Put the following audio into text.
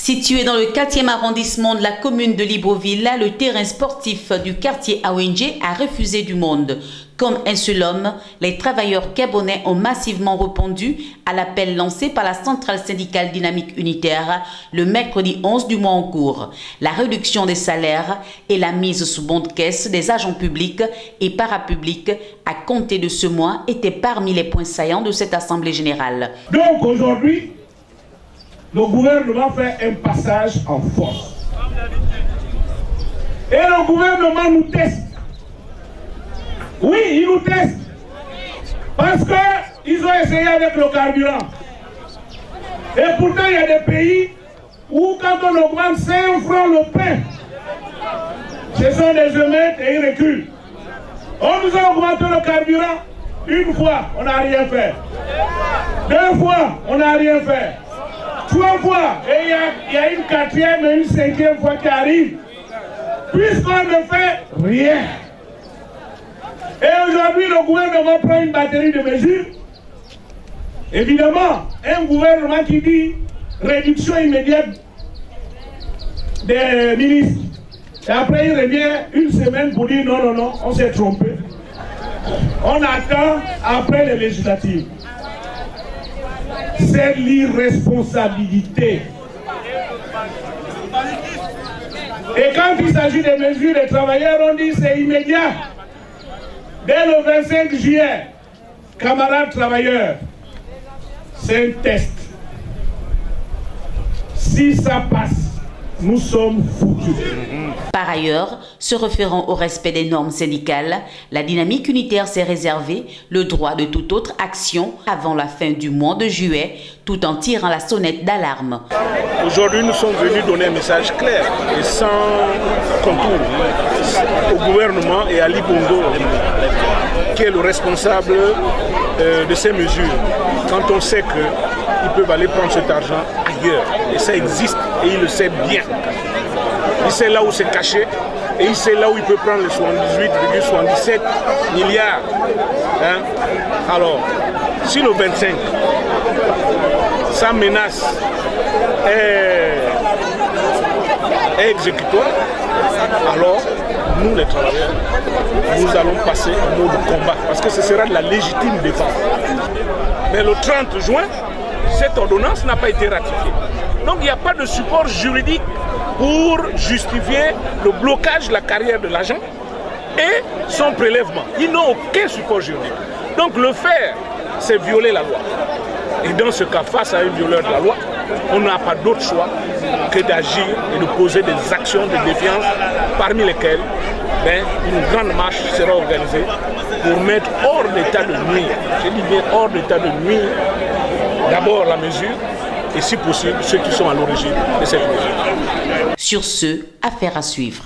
Situé dans le 4e arrondissement de la commune de Libreville, le terrain sportif du quartier Awenje a refusé du monde. Comme un seul homme, les travailleurs gabonais ont massivement répondu à l'appel lancé par la centrale syndicale dynamique unitaire le mercredi 11 du mois en cours. La réduction des salaires et la mise sous bon de caisse des agents publics et parapublics à compter de ce mois étaient parmi les points saillants de cette assemblée générale. Donc aujourd'hui, le gouvernement fait un passage en force. Et le gouvernement nous teste. Oui, il nous teste. Parce qu'ils ont essayé avec le carburant. Et pourtant, il y a des pays où quand on augmente 5 francs le pain, ce sont des émeutes et ils reculent. On nous a augmenté le carburant une fois, on n'a rien fait. 2 fois, on n'a rien fait. 3 fois, et il y a une 4e et une 5e fois qui arrive, puisqu'on ne fait rien. Et aujourd'hui, le gouvernement prend une batterie de mesures. Évidemment, un gouvernement qui dit réduction immédiate des ministres. Et après, il revient une semaine pour dire non, non, non, on s'est trompé. On attend après les législatives. C'est l'irresponsabilité. Et quand il s'agit des mesures des travailleurs, on dit c'est immédiat. Dès le 25 juillet, camarades travailleurs, c'est un test. Si ça passe, nous sommes foutus. Par ailleurs, se référant au respect des normes syndicales, la dynamique unitaire s'est réservé le droit de toute autre action avant la fin du mois de juillet, tout en tirant la sonnette d'alarme. Aujourd'hui, nous sommes venus donner un message clair et sans contour au gouvernement et à Ali Bongo, qui est le responsable de ces mesures. Quand on sait qu'ils peuvent aller prendre cet argent ailleurs, et ça existe, et il le sait bien. Il sait là où c'est caché, et il sait là où il peut prendre les 78,77 milliards. Hein? Alors, si le 25, sa menace est exécutoire, alors nous les travailleurs, nous allons passer au mode combat, parce que ce sera de la légitime défense. Mais le 30 juin, cette ordonnance n'a pas été ratifiée. Donc il n'y a pas de support juridique pour justifier le blocage de la carrière de l'agent et son prélèvement. Ils n'ont aucun support juridique. Donc le faire, c'est violer la loi. Et dans ce cas, face à un violeur de la loi, on n'a pas d'autre choix que d'agir et de poser des actions de défiance, parmi lesquelles une grande marche sera organisée pour mettre hors d'état de nuire, je dis bien hors d'état de nuire, d'abord la mesure, et si possible, ceux qui sont à l'origine de cette mesure. Sur ce, affaire à suivre.